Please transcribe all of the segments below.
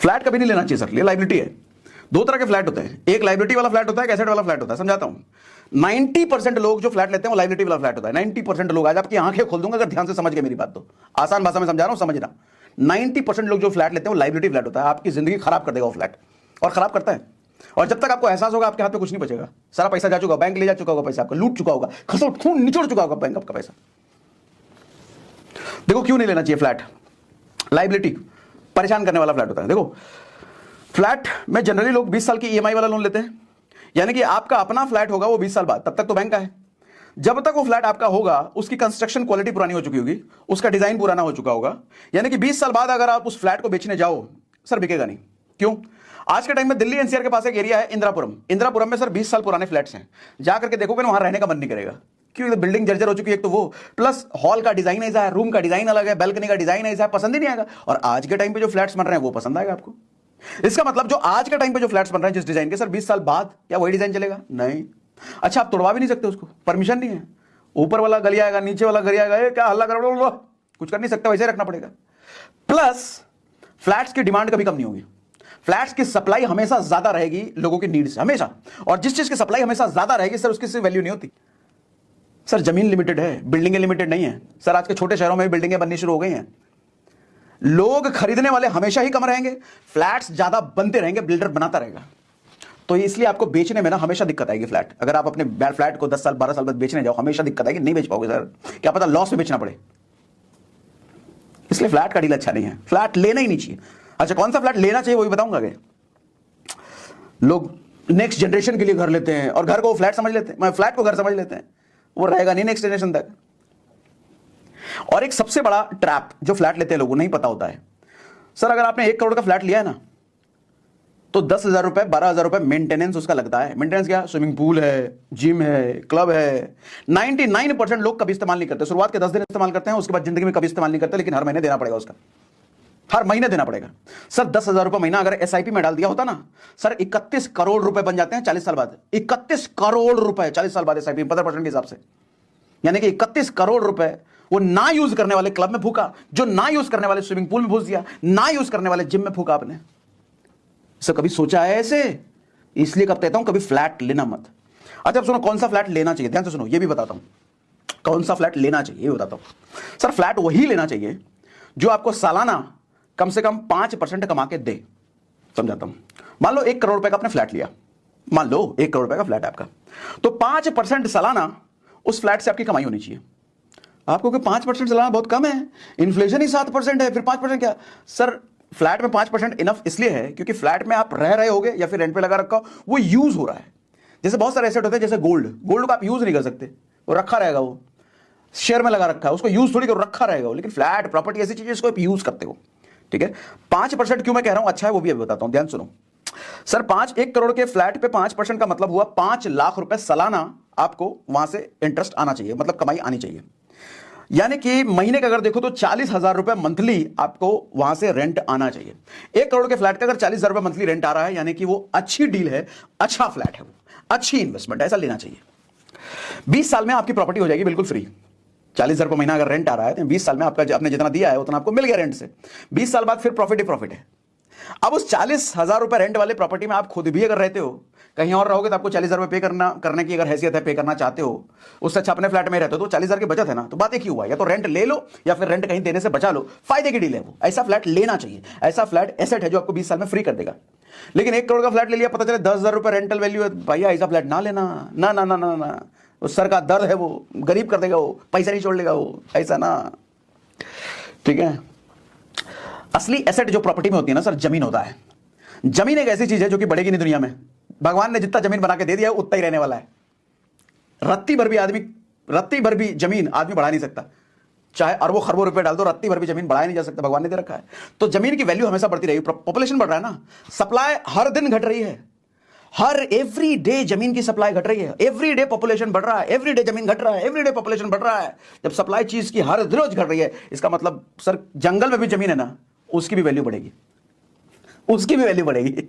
Flat कभी नहीं लेना चाहिए सर, ये लाइबिलिटी है। दो तरह के फ्लैट होते हैं, एक लाइबिलिटी वाला फ्लैट होता है, एक एसेट वाला फ्लैट होता है। समझाता हूं, 90% लोग जो फ्लैट लेते हैं वो लाइबिलिटी वाला फ्लैट होता है। 90% लोग, आज आपकी आंखें खोल दूंगा अगर ध्यान से समझ गए मेरी बात, तो आसान भाषा में समझा रहा हूं, समझना। 90% लोग जो फ्लैट लेते हैं वो लाइबिलिटी फ्लैट होता है। आपकी जिंदगी खराब कर देगा वो फ्लैट, और खराब करता है। और जब तक आपको एहसास होगा आपके हाथ में कुछ नहीं बचेगा, सारा पैसा जा चुका, बैंक ले जा चुका होगा, पैसा आपका लूट चुका होगा, खसोट खून निचोड़ चुका होगा बैंक आपका पैसा। देखो क्यों नहीं लेना चाहिए फ्लैट, लाइबिलिटी परेशान करने वाला फ्लैट होता है। देखो फ्लैट में जनरली लोग 20 साल की ईएमआई वाला लोन लेते हैं, यानी कि आपका अपना फ्लैट होगा वो 20 साल बाद, तब तक तो बैंक का है। जब तक वो फ्लैट आपका होगा उसकी कंस्ट्रक्शन क्वालिटी पुरानी हो चुकी होगी, उसका डिजाइन पुराना हो चुका होगा, यानी कि 20 साल बाद अगर आप उस फ्लैट को बेचने जाओ सर बिकेगा नहीं। क्यों? आज के टाइम में दिल्ली एनसीआर के पास एक एरिया है इंदिरापुरम, इंदिरापुरम में सर 20 साल पुराने फ्लैट्स हैं, जाकर के देखोगे ना वहां रहने का मन नहीं करेगा, क्योंकि बिल्डिंग जर्जर हो चुकी है। एक तो वो, प्लस हॉल का डिजाइन ऐसा है, रूम का डिजाइन अलग है, बैल्कनी का डिजाइन ऐसा है, पसंद ही नहीं आएगा। और आज के टाइम पे जो फ्लैट्स बन रहे हैं वो पसंद आएगा आपको। इसका मतलब जो आज के टाइम पे जो फ्लैट्स बन रहे हैं जिस डिजाइन के, सर 20 साल बाद क्या वही डिजाइन चलेगा? नहीं। अच्छा, आप तोड़वा भी नहीं सकते उसको, परमिशन नहीं है। ऊपर वाला गली आएगा, नीचे वाला गली आएगा, क्या हल्ला करो, कुछ कर नहीं सकते, वैसे रखना पड़ेगा। प्लस फ्लैट्स की डिमांड कभी कम नहीं होगी, फ्लैट्स की सप्लाई हमेशा ज्यादा रहेगी लोगों की नीड से, हमेशा। और जिस चीज की सप्लाई हमेशा ज्यादा रहेगी सर उसकी वैल्यू नहीं होती। सर जमीन लिमिटेड है, बिल्डिंगें लिमिटेड नहीं है। सर आज के छोटे शहरों में भी बिल्डिंगें बननी शुरू हो गई हैं। लोग खरीदने वाले हमेशा ही कम रहेंगे, फ्लैट्स ज्यादा बनते रहेंगे, बिल्डर बनाता रहेगा। तो इसलिए आपको बेचने में ना हमेशा दिक्कत आएगी फ्लैट। अगर आप अपने फ्लैट को 10 साल 12 साल बाद बेचने जाओ, हमेशा दिक्कत आएगी, नहीं बेच पाओगे सर, क्या पता लॉस में बेचना पड़े। इसलिए फ्लैट का डील अच्छा नहीं है, फ्लैट लेना ही नहीं चाहिए। अच्छा, कौन सा फ्लैट लेना चाहिए वो भी बताऊंगा। आगे लोग नेक्स्ट जनरेशन के लिए घर लेते हैं और घर को फ्लैट समझ लेते हैं, फ्लैट को घर समझ लेते हैं, वो रहेगा नहीं नेक्स्ट जनरेशन तक। और एक सबसे बड़ा ट्रैप जो फ्लैट लेते हैं लोगों नहीं पता होता है, सर अगर आपने 1 करोड़ का फ्लैट लिया है ना, तो 10,000 रुपए 12,000 रुपए मेंटेनेंस उसका लगता है। मेंटेनेंस क्या? स्विमिंग पूल है, जिम है, क्लब है। 99% लोग कभी इस्तेमाल नहीं करते, शुरुआत के 10 दिन इस्तेमाल करते हैं, उसके बाद जिंदगी में कभी इस्तेमाल नहीं करते, लेकिन हर महीने देना पड़ेगा उसका, हर महीने देना पड़ेगा। सर 10,000 रुपए महीना अगर एसआईपी में डाल दिया होता ना सर, 31 करोड़ रुपए बन जाते हैं 40 साल बाद। 31 करोड़ रुपए 40 साल बाद एसआईपी 15% के हिसाब से, यानी कि 31 करोड़ रुपए वो ना यूज करने वाले क्लब में फूका, जो ना यूज करने वाले स्विमिंग पूल में फूस दिया, ना यूज करने वाले जिम में फूका आपने। सर कभी सोचा है ऐसे? इसलिए कब कहता हूं कभी फ्लैट लेना मत। अच्छा अब सुनो, कौन सा फ्लैट लेना चाहिए, ध्यान से सुनो, ये भी बताता हूं कौन सा फ्लैट लेना चाहिए, ये बताता हूं। सर फ्लैट वही लेना चाहिए जो आपको सालाना कम से कम 5% कमा के दे। समझाता हूं, मान लो 1 करोड़ रुपए का आपने फ्लैट लिया, मान लो 1 करोड़ रुपए का फ्लैट आपका, तो 5% सालाना उस फ्लैट से आपकी कमाई होनी चाहिए। आपको कि 5% सालाना बहुत कम है, इन्फ्लेशन ही 7% है, फिर 5% क्या? सर फ्लैट में 5% इनफ इसलिए है क्योंकि फ्लैट में आप रह रहे होगे या फिर रेंट पे लगा रखा हो, वो यूज हो रहा है। जैसे बहुत सारे एसेट होते हैं, जैसे गोल्ड, गोल्ड को आप यूज नहीं कर सकते, वो रखा रहेगा, वो शेयर में लगा रखा है, उसको यूज थोड़ी कर रखा रहेगा वो। लेकिन फ्लैट प्रॉपर्टी ऐसी चीज है इसको आप यूज करते हो, ठीक है। 5% क्यों मैं कह रहा हूं अच्छा है वो भी अभी बताता हूं, ध्यान सुनो। सर 1 करोड़ के फ्लैट पे 5% का मतलब हुआ 5 लाख रुपए सालाना आपको वहां से इंटरेस्ट आना चाहिए, मतलब कमाई आनी चाहिए। यानी कि महीने का अगर देखो तो 40,000 रुपए मंथली आपको वहां से रेंट आना चाहिए। 1 करोड़ के फ्लैट का अगर 40,000 रुपए मंथली रेंट आ रहा है, यानी कि वो अच्छी डील है, अच्छा फ्लैट है, वो अच्छी इन्वेस्टमेंट है, ऐसा लेना चाहिए। 20 साल में आपकी प्रॉपर्टी हो जाएगी बिल्कुल फ्री। 40,000 रुपए महीना अगर रेंट आ रहा है तो 20 साल में आपका आपने जितना दिया है उतना आपको मिल गया रेंट से। 20 साल बाद फिर प्रॉफिट ही प्रॉफिट है। अब उस 40,000 रुपए रेंट वाले प्रॉपर्टी में आप खुद भी अगर रहते हो, कहीं और रहोगे तो आपको 40,000 रुपए पे करने की अगर हैसियत है, पे करना चाहते हो, उससे अच्छा अपने फ्लैट में रहते हो तो 40,000 की बचत है ना। तो बात एक ही हुआ, या तो रेंट ले लो या फिर रेंट कहीं देने से बचा लो, फायदे की डील है वो। ऐसा फ्लैट लेना चाहिए, ऐसा फ्लैट एसेट है जो आपको 20 साल में फ्री कर देगा। लेकिन 1 करोड़ का फ्लैट ले लिया, पता चले 10,000 रुपए रेंटल वैल्यू है, भैया ऐसा फ्लैट ना लेना, ना ना ना ना ना, उस सर का दर्द है, वो गरीब कर देगा, वो पैसा नहीं छोड़ लेगा वो, ऐसा ना, ठीक है। असली एसेट जो प्रॉपर्टी में होती है ना सर, जमीन होता है। जमीन एक ऐसी चीज है जो कि बढ़ेगी नहीं दुनिया में। भगवान ने जितना जमीन बना के दे दिया है उतना ही रहने वाला है। रत्ती भर भी जमीन आदमी बढ़ा नहीं सकता, चाहे अरबों खरबों रुपए डाल दो, रत्ती भर भी जमीन बढ़ाया नहीं जा सकता, भगवान ने दे रखा है। तो जमीन की वैल्यू हमेशा बढ़ती रहेगी। पॉपुलेशन बढ़ रहा है ना, सप्लाई हर दिन घट रही है, हर एवरी डे जमीन की सप्लाई घट रही है, एवरी डे पॉपुलेशन बढ़ रहा है, एवरी डे जमीन घट रहा है, एवरी डे पॉपुलेशन बढ़ रहा है। जब सप्लाई चीज की हर रोज घट रही है, इसका मतलब सर जंगल में भी जमीन है ना, उसकी भी वैल्यू बढ़ेगी, उसकी भी वैल्यू बढ़ेगी।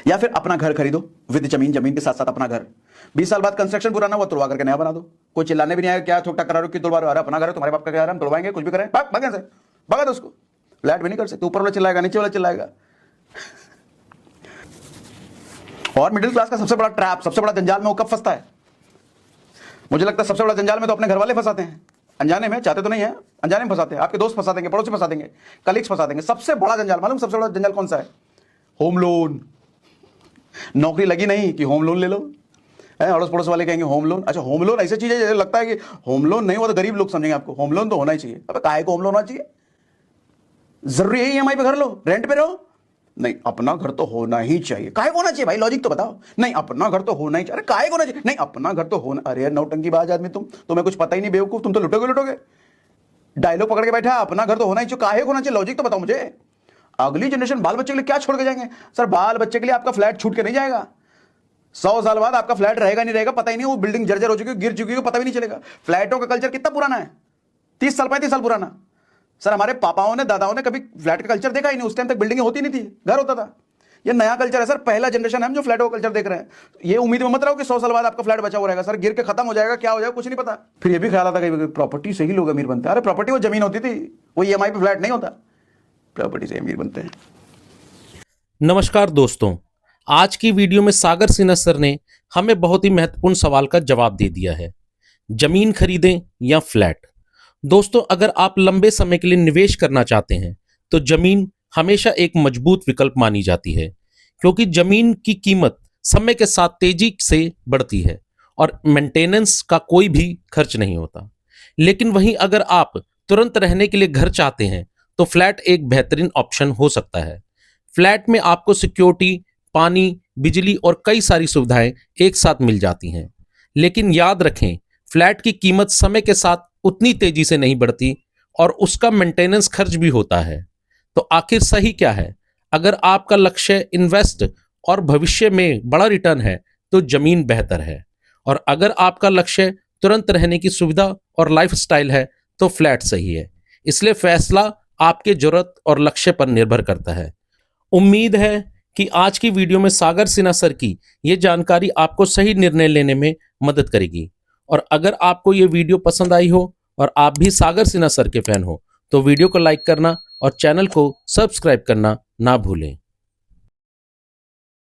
या फिर अपना घर खरीदो विद जमीन, जमीन के साथ साथ अपना घर। 20 साल बाद कंस्ट्रक्शन पुराना हुआ तुड़वा करके नया बना दो, कोई चिल्लाने भी नहीं आएगा, क्या ठोक करा रहे हो कि तुड़वा रहे हो, अरे अपना घर है, तुम्हारे बाप का घर है, हम तुड़वाएंगे, कुछ भी करें, भाग भागे से भगा दो उसको। फ्लैट भी नहीं कर सकते, ऊपर वाला चिल्लाएगा, नीचे वाला चिल्लाएगा, और मिडिल क्लास का सबसे बड़ा ट्रैप, सबसे बड़ा जंजाल में वो कब फंसता है? मुझे लगता है सबसे बड़ा जंजाल में तो अपने घर वाले फंसाते हैं, अनजाने में, चाहते तो नहीं है, अनजाने में फंसाते हैं। आपके दोस्त फंसा देंगे, पड़ोसी फंसा देंगे, कलीग्स फंसा देंगे। सबसे बड़ा जंजाल मालूम, सबसे बड़ा जंजाल कौन सा है? Home loan. नौकरी लगी नहीं कि होम लोन ले लो, अड़ोस पड़ोस वाले कहेंगे होम लोन। अच्छा, होम लोन ऐसी चीज है, लगता है कि होम लोन नहीं हुआ तो गरीब लोग समझेंगे आपको। होम लोन तो होना ही चाहिए। अब काहे को होम लोन होना चाहिए? जरूरी है ईएमआई पे घर लो, रेंट पे रहो? नहीं, अपना घर तो होना ही चाहिए। काहे को होना चाहिए भाई? लॉजिक तो बताओ। नहीं, अपना घर तो होना ही चाहिए। अरे काहे को होना चाहिए? नहीं, अपना घर तो होना। अरे नौटंकी बाज आदमी, तुम्हें कुछ पता ही नहीं बेवकूफ, तुम तो लुटोगे। डायलॉग पकड़ के बैठा, अपना घर तो होना ही चाहिए। काहे को होना चाहिए? लॉजिक तो बताओ मुझे। अगली जनरेशन बाल बच्चे के लिए क्या छोड़ के जाएंगे? सर, बाल बच्चे के लिए आपका फ्लैट छूट के नहीं जाएगा। 100 साल बाद आपका फ्लैट रहेगा नहीं रहेगा पता ही नहीं, वो बिल्डिंग जर्जर हो चुकी है, गिर चुकी है, पता भी नहीं चलेगा। फ्लैटों का कल्चर कितना पुराना है? 30 साल 35 साल पुराना। सर, हमारे पापाओं ने, दादाओं ने कभी फ्लैट का कल्चर देखा ही नहीं। उस टाइम तक बिल्डिंग होती नहीं थी, घर होता था। ये नया कल्चर है सर, पहला जनरेशन है हम जो फ्लैटों का कल्चर देख रहे हैं। ये उम्मीद में मत रहो कि 100 साल बाद आपका फ्लैट बचा हुआ रहेगा। सर, गिर के खत्म हो जाएगा, क्या हो जाएगा कुछ नहीं पता। फिर ये भी ख्याल आता है कि प्रॉपर्टी से ही लोग अमीर बनते हैं। अरे प्रॉपर्टी वो जमीन होती थी, वो ईएमआई पे फ्लैट नहीं होता, प्रॉपर्टी से अमीर बनते हैं। नमस्कार दोस्तों, आज की वीडियो में सागर सिन्हा सर ने हमें बहुत ही महत्वपूर्ण सवाल का जवाब दे दिया है। जमीन खरीदें या फ्लैट? दोस्तों, अगर आप लंबे समय के लिए निवेश करना चाहते हैं तो जमीन हमेशा एक मजबूत विकल्प मानी जाती है, क्योंकि जमीन की कीमत समय के साथ तेजी से बढ़ती है और मेंटेनेंस का कोई भी खर्च नहीं होता। लेकिन वहीं अगर आप तुरंत रहने के लिए घर चाहते हैं तो फ्लैट एक बेहतरीन ऑप्शन हो सकता है। फ्लैट में आपको सिक्योरिटी, पानी, बिजली और कई सारी सुविधाएं एक साथ मिल जाती हैं। लेकिन याद रखें, फ्लैट की कीमत समय के साथ उतनी तेजी से नहीं बढ़ती और उसका मेंटेनेंस खर्च भी होता है। तो आखिर सही क्या है? अगर आपका लक्ष्य इन्वेस्ट और भविष्य में बड़ा रिटर्न है तो जमीन बेहतर है, और अगर आपका लक्ष्य तुरंत रहने की सुविधा और लाइफस्टाइल है तो फ्लैट सही है। इसलिए फैसला आपके जरूरत और लक्ष्य पर निर्भर करता है। उम्मीद है कि आज की वीडियो में सागर सिन्हा सर की ये जानकारी आपको सही निर्णय लेने में मदद करेगी। और अगर आपको ये वीडियो पसंद आई हो और आप भी सागर सिन्हा सर के फैन हो तो वीडियो को लाइक करना और चैनल को सब्सक्राइब करना ना भूलें।